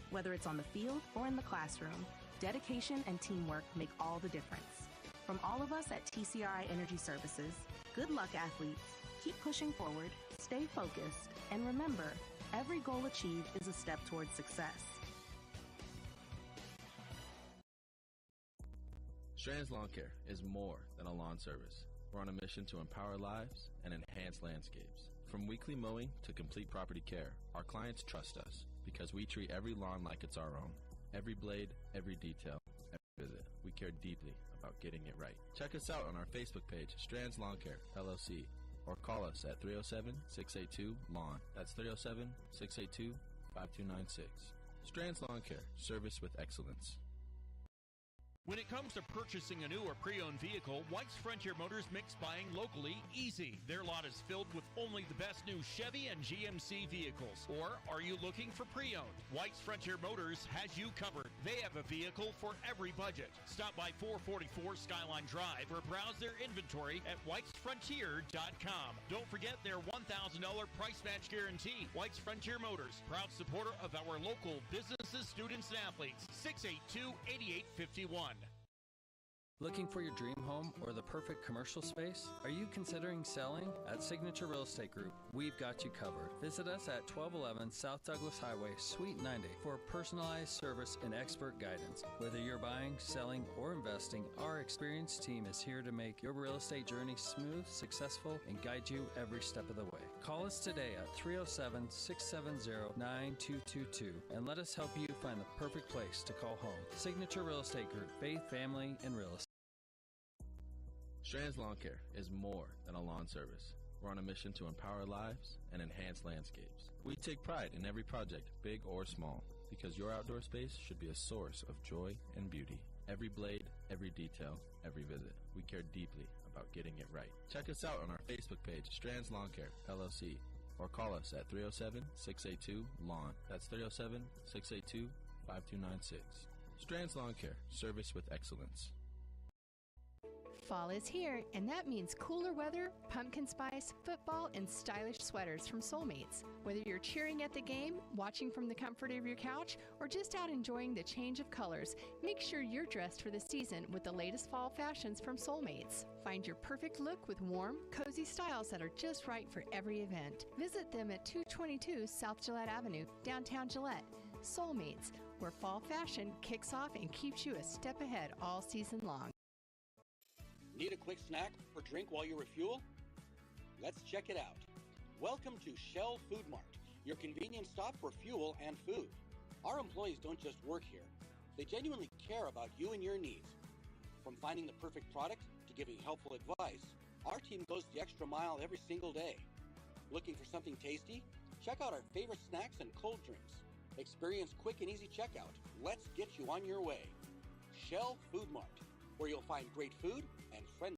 Whether it's on the field or in the classroom, dedication and teamwork make all the difference. From all of us at TCRI Energy Services, good luck, athletes. Keep pushing forward, stay focused, and remember, every goal achieved is a step towards success. Strands Lawn Care is more than a lawn service. We're on a mission to empower lives and enhance landscapes. From weekly mowing to complete property care, our clients trust us because we treat every lawn like it's our own. Every blade, every detail, every visit. We care deeply about getting it right. Check us out on our Facebook page, Strands Lawn Care, LLC, or call us at 307-682-LAWN. That's 307-682-5296. Strands Lawn Care, service with excellence. When it comes to purchasing a new or pre-owned vehicle, White's Frontier Motors makes buying locally easy. Their lot is filled with only the best new Chevy and GMC vehicles. Or are you looking for pre-owned? White's Frontier Motors has you covered. They have a vehicle for every budget. Stop by 444 Skyline Drive or browse their inventory at whitesfrontier.com. Don't forget their $1,000 price match guarantee. White's Frontier Motors, proud supporter of our local businesses, students, and athletes. 682-8851. Looking for your dream home or the perfect commercial space? Are you considering selling? At Signature Real Estate Group, we've got you covered. Visit us at 1211 South Douglas Highway, Suite 90 for personalized service and expert guidance. Whether you're buying, selling, or investing, our experienced team is here to make your real estate journey smooth, successful, and guide you every step of the way. Call us today at 307-670-9222 and let us help you find the perfect place to call home. Signature Real Estate Group, faith, family, and real estate. Strands Lawn Care is more than a lawn service. We're on a mission to empower lives and enhance landscapes. We take pride in every project, big or small, because your outdoor space should be a source of joy and beauty. Every blade, every detail, every visit. We care deeply about getting it right. Check us out on our Facebook page, Strands Lawn Care, LLC, or call us at 307-682-LAWN. That's 307-682-5296. Strands Lawn Care, service with excellence. Fall is here, and that means cooler weather, pumpkin spice, football, and stylish sweaters from Soulmates. Whether you're cheering at the game, watching from the comfort of your couch, or just out enjoying the change of colors, make sure you're dressed for the season with the latest fall fashions from Soulmates. Find your perfect look with warm, cozy styles that are just right for every event. Visit them at 222 South Gillette Avenue, downtown Gillette. Soulmates, where fall fashion kicks off and keeps you a step ahead all season long. Need a quick snack or drink while you refuel? Let's check it out. Welcome to Shell Food Mart, your convenience stop for fuel and food. Our employees don't just work here. They genuinely care about you and your needs. From finding the perfect product to giving helpful advice, our team goes the extra mile every single day. Looking for something tasty? Check out our favorite snacks and cold drinks. Experience quick and easy checkout. Let's get you on your way. Shell Food Mart, where you'll find great food and friendly.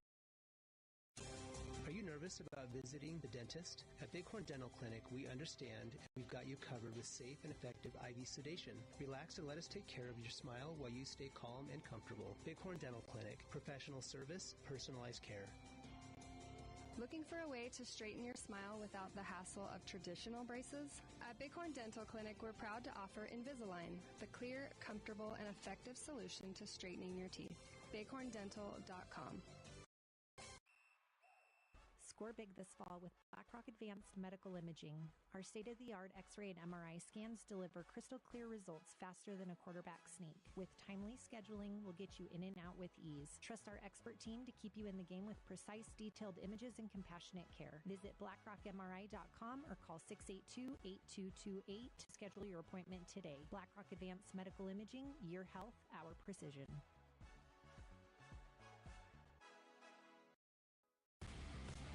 Are you nervous about visiting the dentist? At Bighorn Dental Clinic, we understand and we've got you covered with safe and effective IV sedation. Relax and let us take care of your smile while you stay calm and comfortable. Bighorn Dental Clinic, professional service, personalized care. Looking for a way to straighten your smile without the hassle of traditional braces? At Bighorn Dental Clinic, we're proud to offer Invisalign, the clear, comfortable, and effective solution to straightening your teeth. bighorndental.com. Score big this fall with BlackRock Advanced Medical Imaging. Our state-of-the-art X-ray and MRI scans deliver crystal clear results faster than a quarterback sneak. With timely scheduling, we'll get you in and out with ease. Trust our expert team to keep you in the game with precise, detailed images and compassionate care. Visit blackrockmri.com or call 682-8228 to schedule your appointment today. BlackRock Advanced Medical Imaging, your health, our precision.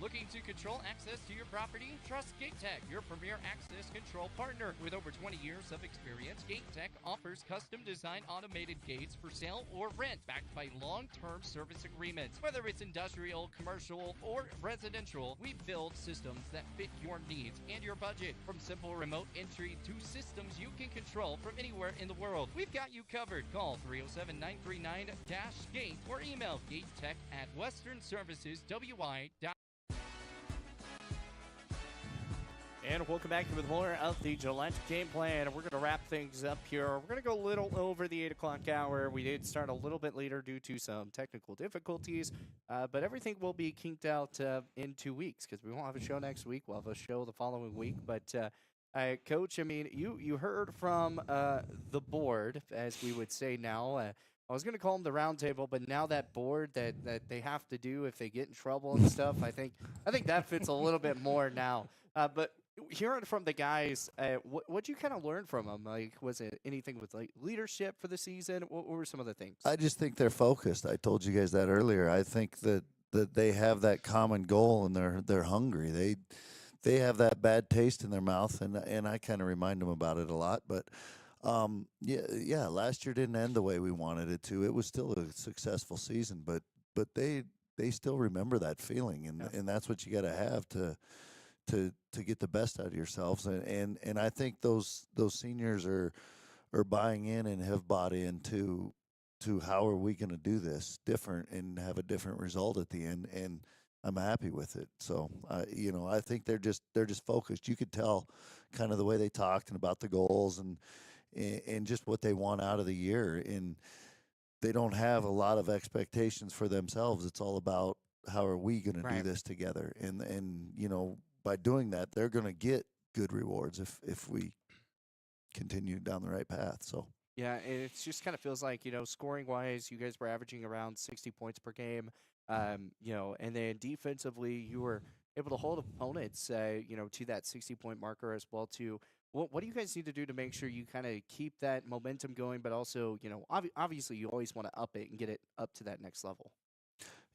Looking to control access to your property? Trust GateTech, your premier access control partner. With over 20 years of experience, GateTech offers custom-designed automated gates for sale or rent, backed by long-term service agreements. Whether it's industrial, commercial, or residential, we build systems that fit your needs and your budget. From simple remote entry to systems you can control from anywhere in the world, we've got you covered. Call 307-939-GATE or email gatetech@westernserviceswi.com. And welcome back with more of the Gillette Game Plan. We're going to wrap things up here. We're going to go a little over the 8 o'clock hour. We did start a little bit later due to some technical difficulties, but everything will be kinked out in 2 weeks because we won't have a show next week. We'll have a show the following week. But, Coach, I mean, you heard from the board, as we would say now. I was going to call them the round table, but now that board that they have to do if they get in trouble and stuff, I think that fits a little bit more now. But hearing from the guys, what'd you kind of learn from them? Like, was it anything with like leadership for the season? What were some of the things? I just think they're focused. I told you guys that earlier. I think that they have that common goal and they're hungry. They have that bad taste in their mouth, and I kind of remind them about it a lot. But yeah, last year didn't end the way we wanted it to. It was still a successful season, but they still remember that feeling, and that's what you got to have to get the best out of yourselves. And I think those seniors are buying in and have bought into how are we going to do this different and have a different result at the end. And I'm happy with it. So, I think they're just focused. You could tell kind of the way they talked and about the goals and just what they want out of the year. And they don't have a lot of expectations for themselves. It's all about how are we going to do this together. And by doing that, they're going to get good rewards if we continue down the right path. So. Yeah, it just kind of feels like, scoring-wise, you guys were averaging around 60 points per game, and then defensively, you were able to hold opponents, to that 60-point marker as well, too. What do you guys need to do to make sure you kind of keep that momentum going, but also, obviously you always want to up it and get it up to that next level?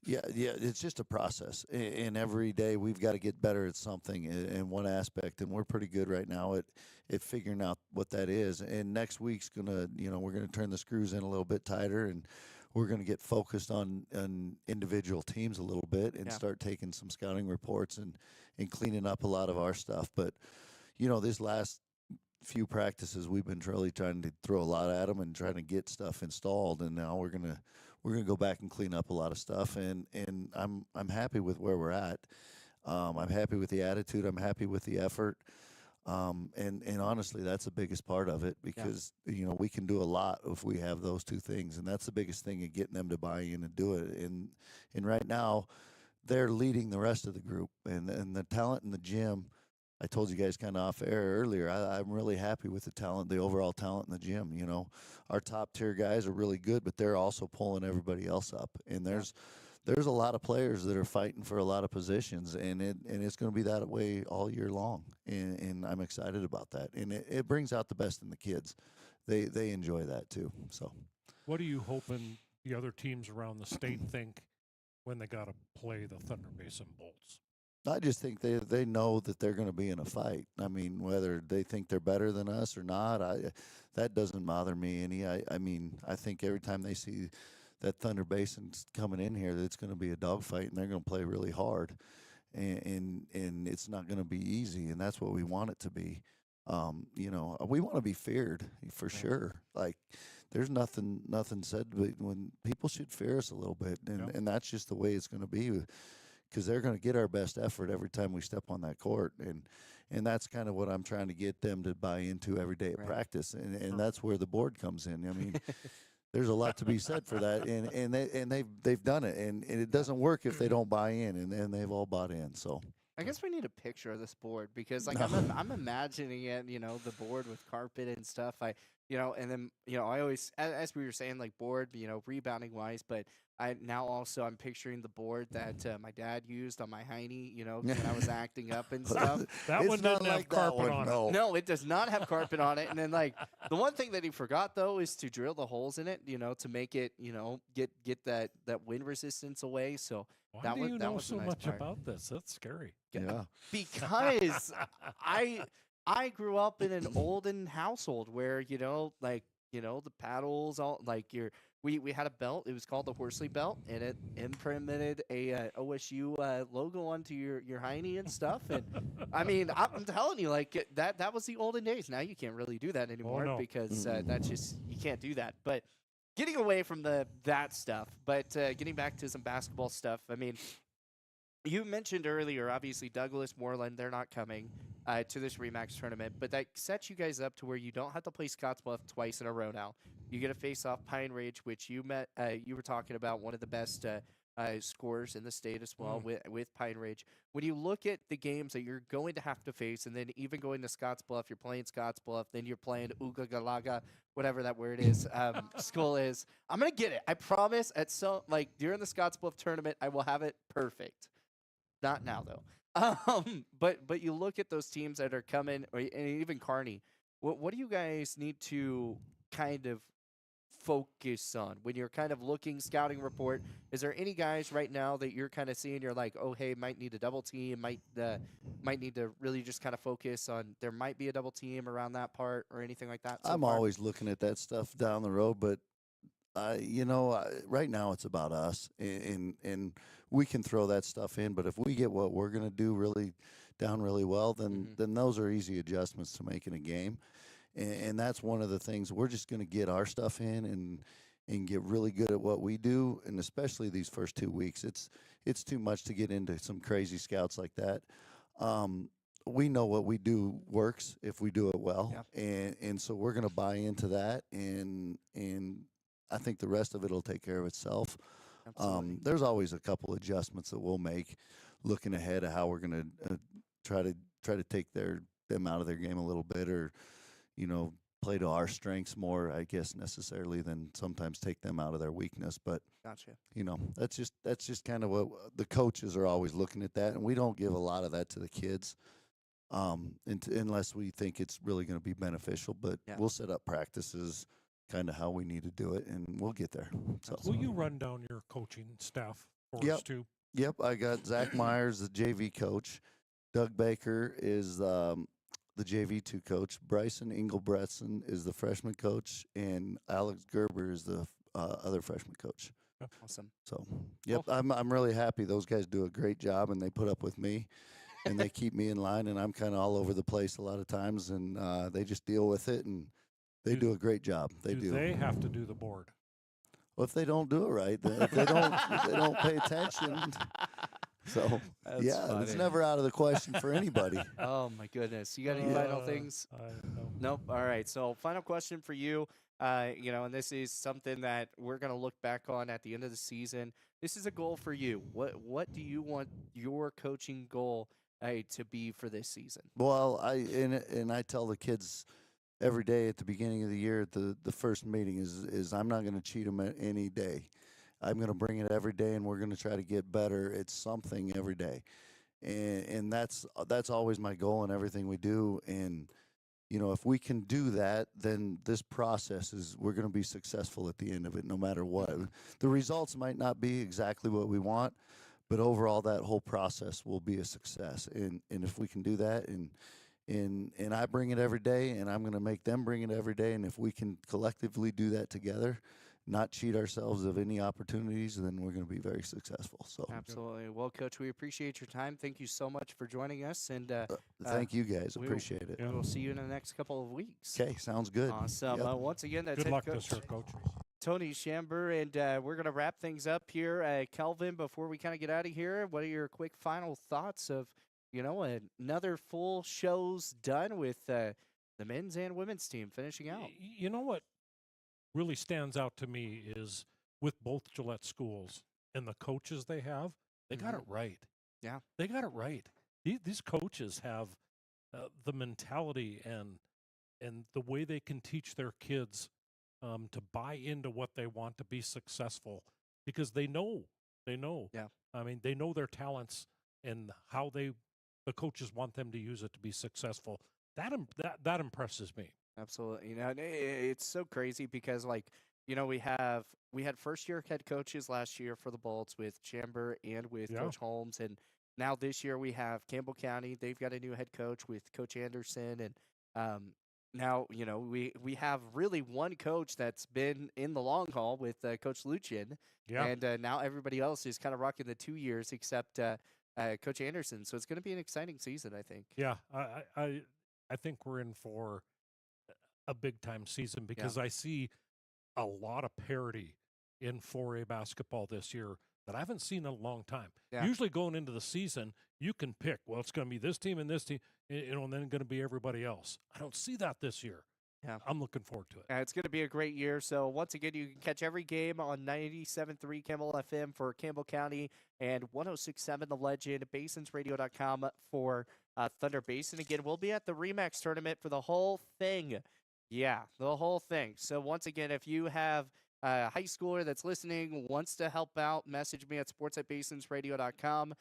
Yeah, it's just a process, and every day we've got to get better at something in one aspect, and we're pretty good right now at figuring out what that is. And next week's gonna, we're gonna turn the screws in a little bit tighter, and we're gonna get focused on individual teams a little bit, and start taking some scouting reports and cleaning up a lot of our stuff. But this last few practices we've been really trying to throw a lot at them and trying to get stuff installed, and now we're gonna go back and clean up a lot of stuff, and I'm happy with where we're at. I'm happy with the attitude. I'm happy with the effort. And honestly, that's the biggest part of it, because we can do a lot if we have those two things, and that's the biggest thing in getting them to buy in and do it. And right now, they're leading the rest of the group, and the talent in the gym. I told you guys kind of off air earlier, I'm really happy with the overall talent in the gym. Our top tier guys are really good, but they're also pulling everybody else up. And there's a lot of players that are fighting for a lot of positions, and it's going to be that way all year long. And I'm excited about that. And it brings out the best in the kids. They enjoy that too. So, what are you hoping the other teams around the state think when they got to play the Thunder Basin Bolts? I just think they know that they're going to be in a fight. I mean, whether they think they're better than us or not, that doesn't bother me any. I mean, I think every time they see that Thunder Basin's coming in here, that it's going to be a dogfight, and they're going to play really hard, and it's not going to be easy, and that's what we want it to be. We want to be feared for sure. Like, there's nothing said, but when people should fear us a little bit, and that's just the way it's going to be. Because they're going to get our best effort every time we step on that court, and that's kind of what I'm trying to get them to buy into every day of practice, and that's where the board comes in. I mean, there's a lot to be said for that, and they've done it, and it doesn't work if they don't buy in, and they've all bought in. So I guess we need a picture of this board, because like I'm imagining it, the board with carpet and stuff. And then I always, as we were saying, like board, rebounding wise, but I'm picturing the board that my dad used on my hiney, when I was acting up and stuff. That one didn't have carpet on it. No, it does not have carpet on it. And then like the one thing that he forgot though is to drill the holes in it, to make it, get that wind resistance away. So why do you know so much about this? That's scary. Yeah, because I grew up in an olden household where the paddles all like we had a belt. It was called the Horsley belt, and it imprinted a OSU logo onto your hiney and stuff. And I mean, I'm telling you, like that was the olden days. Now you can't really do that anymore because that's just, you can't do that. But getting away from that stuff, but getting back to some basketball stuff. I mean, you mentioned earlier, obviously Douglas, Moreland, they're not coming to this Remax tournament, but that sets you guys up to where you don't have to play Scottsbluff twice in a row now. You get to face off Pine Ridge, which you were talking about, one of the best scorers in the state as well with Pine Ridge. When you look at the games that you're going to have to face, and then even going to Scottsbluff, you're playing Scottsbluff, then you're playing Ugagalaga, whatever that word is, school is. I'm going to get it. I promise during the Scottsbluff tournament, I will have it perfect. Not now, though. But you look at those teams that are coming, and even Kearney. What do you guys need to kind of focus on when you're kind of looking scouting report? Is there any guys right now that you're kind of seeing? You're like, oh, hey, might need a double team, might need to really just kind of focus on. There might be a double team around that part or anything like that. I'm always looking at that stuff down the road, but right now it's about us, and we can throw that stuff in. But if we get what we're going to do really well, then those are easy adjustments to make in a game. And that's one of the things. We're just going to get our stuff in and get really good at what we do, and especially these first 2 weeks. It's too much to get into some crazy scouts like that. We know what we do works if we do it well, and so we're going to buy into that, and I think the rest of it will take care of itself. There's always a couple adjustments that we'll make, looking ahead of how we're going to try to take them out of their game a little bit, or play to our strengths more, I guess, necessarily than sometimes take them out of their weakness. But gotcha. That's just kind of what the coaches are always looking at that, and we don't give a lot of that to the kids, unless we think it's really going to be beneficial. But we'll set up practices kind of how we need to do it, and we'll get there. So will you run down your coaching staff Horse too. Yep, I got Zach Myers, the JV coach. Doug Baker is the JV2 coach. Bryson Engelbretson is the freshman coach, and Alex Gerber is the other freshman coach. Awesome. So, yep, I'm really happy. Those guys do a great job, and they put up with me, and they keep me in line. And I'm kind of all over the place a lot of times, and they just deal with it, and they do a great job. They do. They have to do the board? Well, if they don't do it right, then if they don't pay attention. So it's never out of the question for anybody. Oh my goodness! You got any final things? Nope. All right. So final question for you. And this is something that we're going to look back on at the end of the season. This is a goal for you. What do you want your coaching goal to be for this season? Well, I tell the kids every day at the beginning of the year at the first meeting is I'm not going to cheat them any day. I'm going to bring it every day, and we're going to try to get better at something every day. And that's always my goal in everything we do. And, if we can do that, then this process we're going to be successful at the end of it, no matter what. The results might not be exactly what we want, but overall that whole process will be a success. And if we can do that, and I bring it every day, and I'm going to make them bring it every day, and if we can collectively do that together, not cheat ourselves of any opportunities, then we're going to be very successful. So absolutely. Well, Coach, we appreciate your time. Thank you so much for joining us. And thank you guys. Appreciate it. We'll see you in the next couple of weeks. Okay, sounds good. Awesome. Yep. Once again, that's Good head luck coach this year, Coach. Tony Chamber, and we're going to wrap things up here. Kelvin, before we kind of get out of here, what are your quick final thoughts of another full shows done with the men's and women's team finishing out? You know what really stands out to me is with both Gillette schools and the coaches they have, they got it right. Yeah. They got it right. These coaches have the mentality and the way they can teach their kids to buy into what they want to be successful, because they know. Yeah. I mean, they know their talents and how the coaches want them to use it to be successful. That impresses me. Absolutely. It's so crazy because we had first year head coaches last year for the Bolts with Chamber and with Coach Holmes, and now this year we have Campbell County. They've got a new head coach with Coach Anderson, and now we have really one coach that's been in the long haul with Coach Lucien, and now everybody else is kind of rocking the 2 years except Coach Anderson. So it's going to be an exciting season, I think. Yeah, I think we're in for a big time season because I see a lot of parity in 4A basketball this year that I haven't seen in a long time. Yeah. Usually going into the season, you can pick, well, it's going to be this team and this team, and then going to be everybody else. I don't see that this year. Yeah. I'm looking forward to it. It's going to be a great year. So once again, you can catch every game on 97.3 Campbell FM for Campbell County and 106.7 The Legend, basinsradio.com for Thunder Basin. Again, we'll be at the Remax tournament for the whole thing. Yeah, the whole thing. So once again, if you have a high schooler that's listening, wants to help out, message me at sports@basinsradio.com.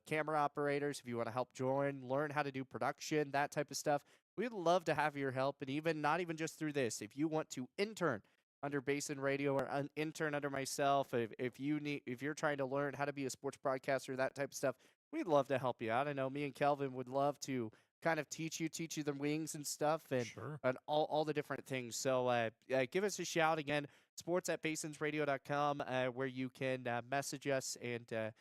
Camera operators, if you want to help join, learn how to do production, that type of stuff. We'd love to have your help, and not even just through this. If you want to intern under Basin Radio or an intern under myself, if you're trying to learn how to be a sports broadcaster, that type of stuff, we'd love to help you out. I know me and Kelvin would love to kind of teach you the wings and stuff and all the different things. So give us a shout again, sports@basinsradio.com, where you can message us, and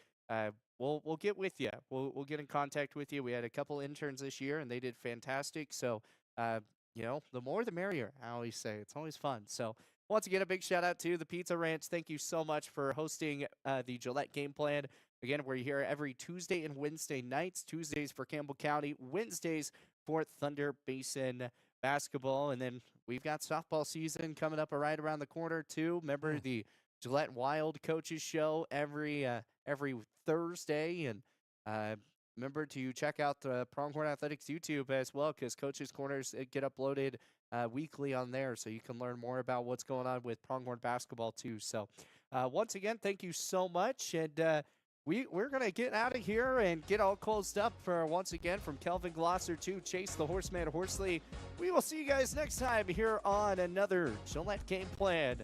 we'll get with you. We'll get in contact with you. We had a couple interns this year, and they did fantastic. So, the more the merrier, I always say. It's always fun. So, once again, a big shout out to the Pizza Ranch. Thank you so much for hosting the Gillette Game Plan. Again, we're here every Tuesday and Wednesday nights. Tuesdays for Campbell County, Wednesdays for Thunder Basin basketball. And then we've got softball season coming up right around the corner, too. Remember the Gillette Wild Coaches Show every Thursday. And remember to check out the Pronghorn Athletics YouTube as well, because Coaches Corners get uploaded weekly on there, so you can learn more about what's going on with Pronghorn basketball, too. So once again, thank you so much. And we're going to get out of here and get all closed up for, once again, from Kelvin Glosser to Chase the Horseman Horsley. We will see you guys next time here on another Gillette Game Plan.